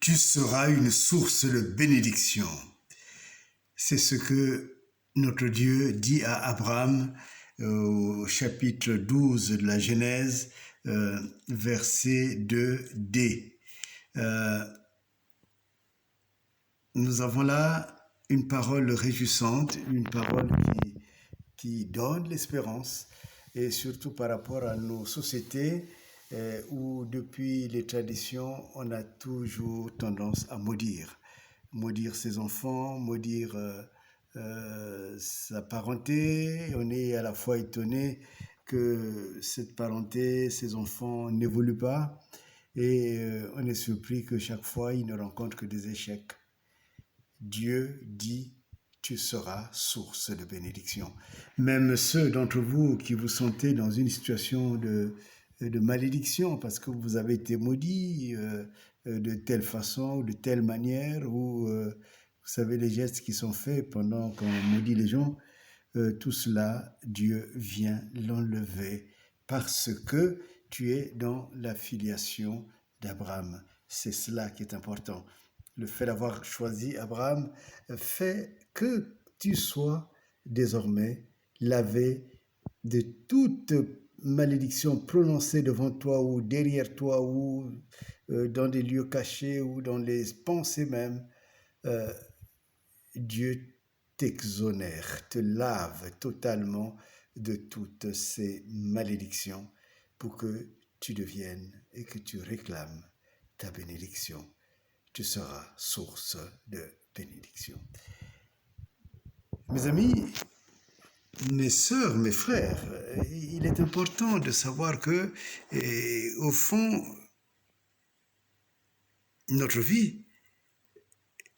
tu seras une source de bénédiction. C'est ce que notre Dieu dit à Abraham au chapitre 12 de la Genèse, verset 2d. Nous avons là une parole réjouissante, une parole qui donne l'espérance, et surtout par rapport à nos sociétés où depuis les traditions, on a toujours tendance à maudire ses enfants, maudire sa parenté. On est à la fois étonné que cette parenté, ses enfants n'évoluent pas, et on est surpris que chaque fois, ils ne rencontrent que des échecs. Dieu dit, tu seras source de bénédiction. Même ceux d'entre vous qui vous sentez dans une situation de malédiction parce que vous avez été maudit de telle façon ou de telle manière, ou vous savez les gestes qui sont faits pendant qu'on maudit les gens, tout cela, Dieu vient l'enlever parce que tu es dans la filiation d'Abraham. C'est cela qui est important. Le fait d'avoir choisi Abraham fait que tu sois désormais lavé de toute malédiction prononcée devant toi ou derrière toi ou dans des lieux cachés ou dans les pensées même. Dieu t'exonère, te lave totalement de toutes ces malédictions pour que tu deviennes et que tu réclames ta bénédiction. Tu seras source de bénédiction. Mes amis, mes sœurs, mes frères, il est important de savoir que, au fond, notre vie,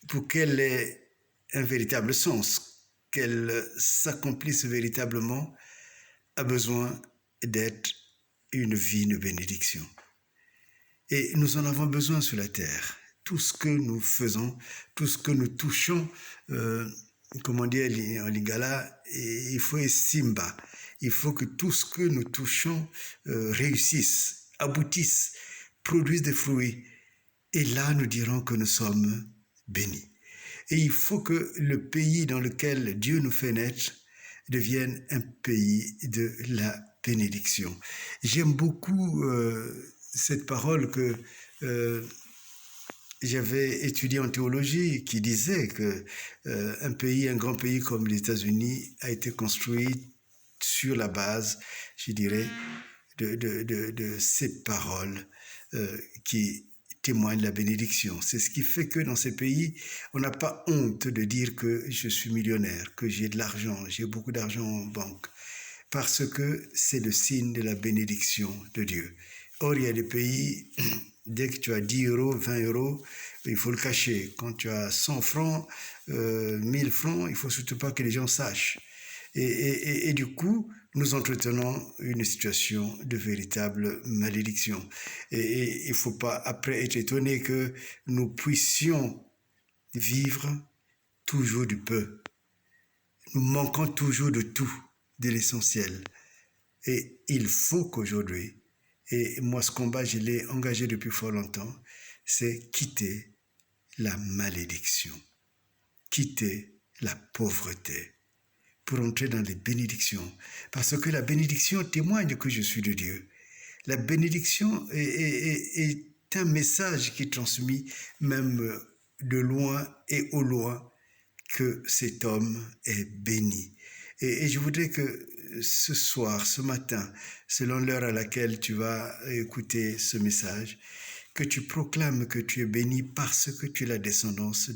pour qu'elle ait un véritable sens, qu'elle s'accomplisse véritablement, a besoin d'être une vie de bénédiction. Et nous en avons besoin sur la terre. Tout ce que nous faisons, tout ce que nous touchons, comme on dit en lingala, il faut simba. Il faut que tout ce que nous touchons réussisse, aboutisse, produise des fruits. Et là, nous dirons que nous sommes bénis. Et il faut que le pays dans lequel Dieu nous fait naître devienne un pays de la bénédiction. J'aime beaucoup cette parole que j'avais étudiée en théologie qui disait que un grand pays comme les États-Unis a été construit sur la base, je dirais, de ces paroles qui témoignent de la bénédiction. C'est ce qui fait que dans ces pays, on n'a pas honte de dire que je suis millionnaire, que j'ai de l'argent, j'ai beaucoup d'argent en banque, parce que c'est le signe de la bénédiction de Dieu. Or, il y a des pays, dès que tu as 10 euros, 20 euros, il faut le cacher. Quand tu as 100 francs, 1000 francs, il ne faut surtout pas que les gens sachent. Et du coup, nous entretenons une situation de véritable malédiction. Et il ne faut pas après être étonné que nous puissions vivre toujours du peu. Nous manquons toujours de tout, de l'essentiel. Et il faut qu'aujourd'hui, et moi ce combat je l'ai engagé depuis fort longtemps, c'est quitter la malédiction, quitter la pauvreté, pour entrer dans les bénédictions. Parce que la bénédiction témoigne que je suis de Dieu. La bénédiction est un message qui est transmis même de loin et au loin que cet homme est béni. Et je voudrais que ce soir, ce matin, selon l'heure à laquelle tu vas écouter ce message, que tu proclames que tu es béni parce que tu es la descendance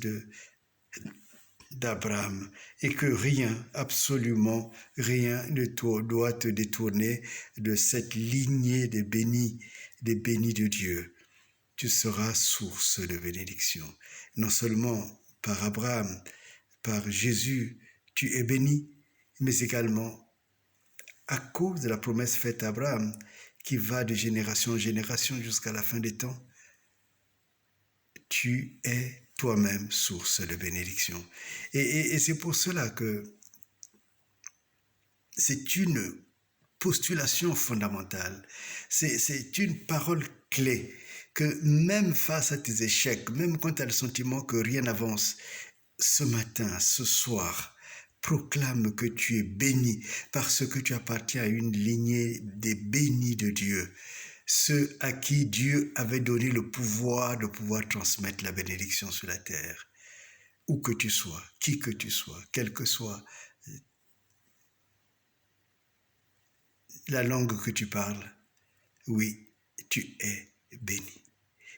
d'Abraham et que rien, absolument rien ne doit te détourner de cette lignée des bénis de Dieu. Tu seras source de bénédiction. Non seulement par Abraham, par Jésus, tu es béni, mais également à cause de la promesse faite à Abraham qui va de génération en génération jusqu'à la fin des temps. Tu es toi-même source de bénédiction. Et c'est pour cela que c'est une postulation fondamentale, c'est une parole clé que même face à tes échecs, même quand tu as le sentiment que rien n'avance, ce matin, ce soir, proclame que tu es béni parce que tu appartiens à une lignée des bénis de Dieu, ceux à qui Dieu avait donné le pouvoir de pouvoir transmettre la bénédiction sur la terre. Où que tu sois, qui que tu sois, quelle que soit la langue que tu parles, oui, tu es béni.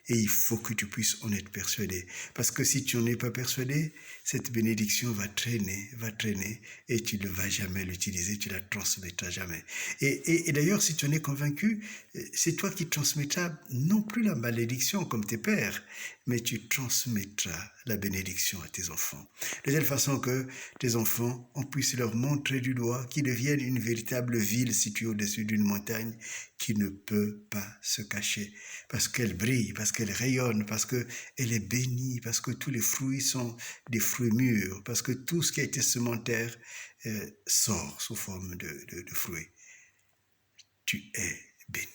Et il faut que tu puisses en être persuadé. Parce que si tu n'en es pas persuadé, cette bénédiction va traîner, et tu ne vas jamais l'utiliser, tu ne la transmettras jamais. Et d'ailleurs, si tu en es convaincu, c'est toi qui transmettras non plus la malédiction comme tes pères, mais tu transmettras la bénédiction à tes enfants. De telle façon que tes enfants, on puisse leur montrer du doigt qu'ils deviennent une véritable ville située au-dessus d'une montagne qui ne peut pas se cacher, parce qu'elle brille, parce qu'elle rayonne, parce qu'elle est bénie, parce que tous les fruits sont des fruits mûrs, parce que tout ce qui a été semé terre sort sous forme de fruits. Tu es béni.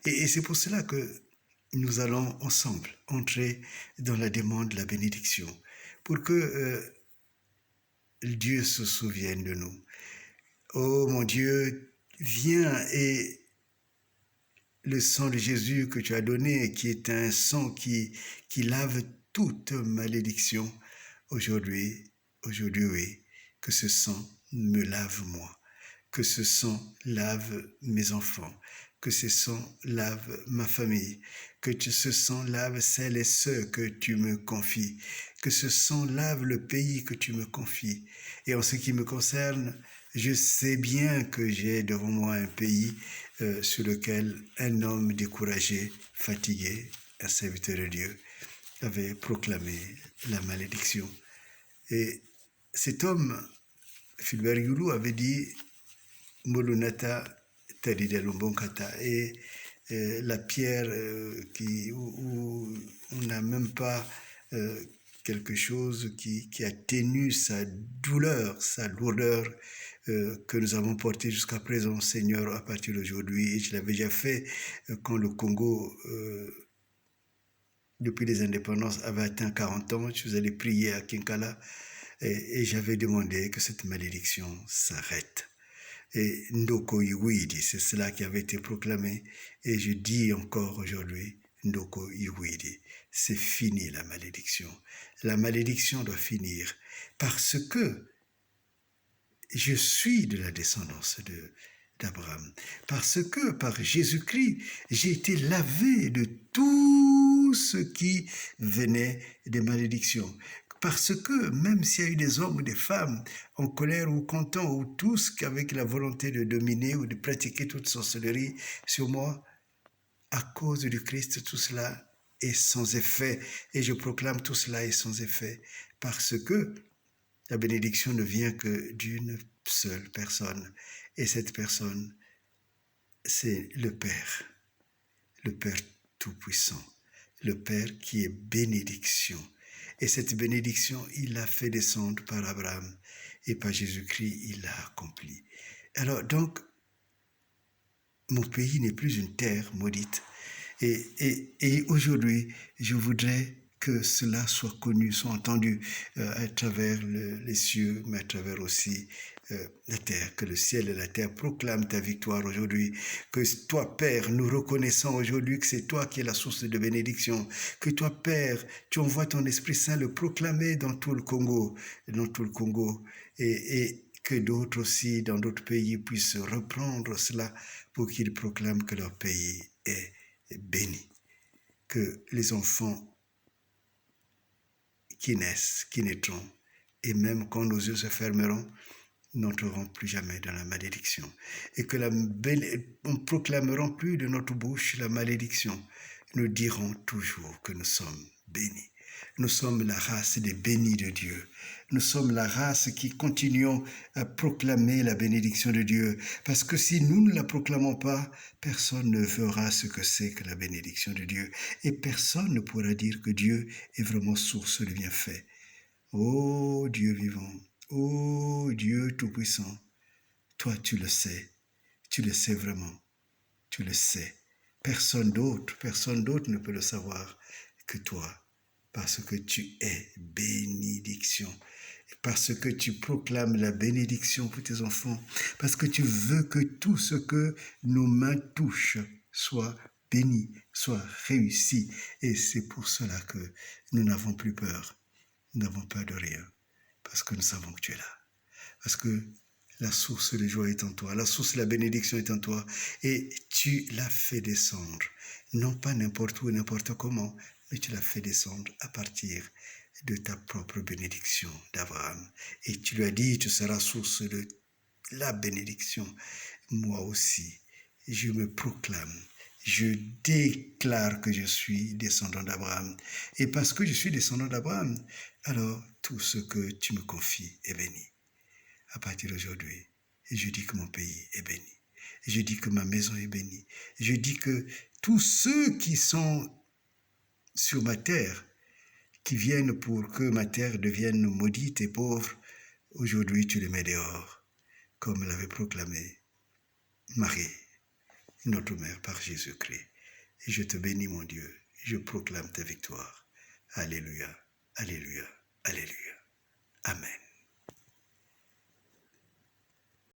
Et c'est pour cela que nous allons ensemble entrer dans la demande de la bénédiction, pour que Dieu se souvienne de nous. Oh mon Dieu, viens, et le sang de Jésus que tu as donné, qui est un sang qui lave toute malédiction, aujourd'hui, oui, que ce sang me lave moi, que ce sang lave mes enfants, que ce sang lave ma famille, que ce sang lave celles et ceux que tu me confies, que ce sang lave le pays que tu me confies. Et en ce qui me concerne, je sais bien que j'ai devant moi un pays sur lequel un homme découragé, fatigué, un serviteur de Dieu, avait proclamé la malédiction. Et cet homme, Philbert Youlou, avait dit Molunata Tadidelumbongkata, et la pierre où on n'a même pas quelque chose qui atténue sa douleur, sa lourdeur que nous avons portée jusqu'à présent, Seigneur, à partir d'aujourd'hui. Et je l'avais déjà fait quand le Congo, depuis les indépendances, avait atteint 40 ans. Je suis allé prier à Kinkala et j'avais demandé que cette malédiction s'arrête. Et Ndoko Iwidi, c'est cela qui avait été proclamé. Et je dis encore aujourd'hui, Ndoko Iwidi, c'est fini la malédiction. La malédiction doit finir parce que je suis de la descendance d'Abraham. Parce que par Jésus-Christ, j'ai été lavé de tout ce qui venait des malédictions. Parce que même s'il y a eu des hommes ou des femmes en colère ou contents ou tous avec la volonté de dominer ou de pratiquer toute sorcellerie sur moi, à cause du Christ, tout cela est sans effet. Et je proclame tout cela est sans effet. Parce que la bénédiction ne vient que d'une seule personne. Et cette personne, c'est le Père Tout-Puissant, le Père qui est bénédiction. Et cette bénédiction, il l'a fait descendre par Abraham, et par Jésus-Christ, il l'a accompli. Alors donc, mon pays n'est plus une terre maudite. Et aujourd'hui, je voudrais que cela soit connu, soit entendu à travers les cieux, mais à travers aussi la terre, que le ciel et la terre proclament ta victoire aujourd'hui, que toi, Père, nous reconnaissons aujourd'hui que c'est toi qui es la source de bénédiction, que toi, Père, tu envoies ton Esprit Saint le proclamer dans tout le Congo, et que d'autres aussi, dans d'autres pays, puissent reprendre cela pour qu'ils proclament que leur pays est béni, que les enfants qui naissent, qui naîtront, et même quand nos yeux se fermeront, n'entreront plus jamais dans la malédiction. Et que on ne proclameront plus de notre bouche la malédiction. Nous dirons toujours que nous sommes bénis. Nous sommes la race des bénis de Dieu. Nous sommes la race qui continuons à proclamer la bénédiction de Dieu. Parce que si nous ne la proclamons pas, personne ne verra ce que c'est que la bénédiction de Dieu. Et personne ne pourra dire que Dieu est vraiment source de bienfaits. Ô Dieu vivant, ô Dieu Tout-Puissant, toi tu le sais vraiment, tu le sais personne d'autre ne peut le savoir que toi, parce que tu es bénédiction, parce que tu proclames la bénédiction pour tes enfants, parce que tu veux que tout ce que nos mains touchent soit béni, soit réussi. Et c'est pour cela que nous n'avons plus peur. Nous n'avons peur de rien, parce que nous savons que tu es là. Parce que la source de joie est en toi, la source de la bénédiction est en toi, et tu l'as fait descendre, non pas n'importe où, n'importe comment, mais tu l'as fait descendre à partir de ta propre bénédiction d'Abraham. Et tu lui as dit, tu seras source de la bénédiction. Moi aussi, je me proclame, je déclare que je suis descendant d'Abraham. Et parce que je suis descendant d'Abraham, alors tout ce que tu me confies est béni. À partir d'aujourd'hui, je dis que mon pays est béni. Je dis que ma maison est bénie. Je dis que tous ceux qui sont sur ma terre, qui viennent pour que ma terre devienne maudite et pauvre, aujourd'hui tu les mets dehors, comme l'avait proclamé Marie, notre mère, par Jésus-Christ. Et je te bénis, mon Dieu. Je proclame ta victoire. Alléluia, alléluia, alléluia. Amen.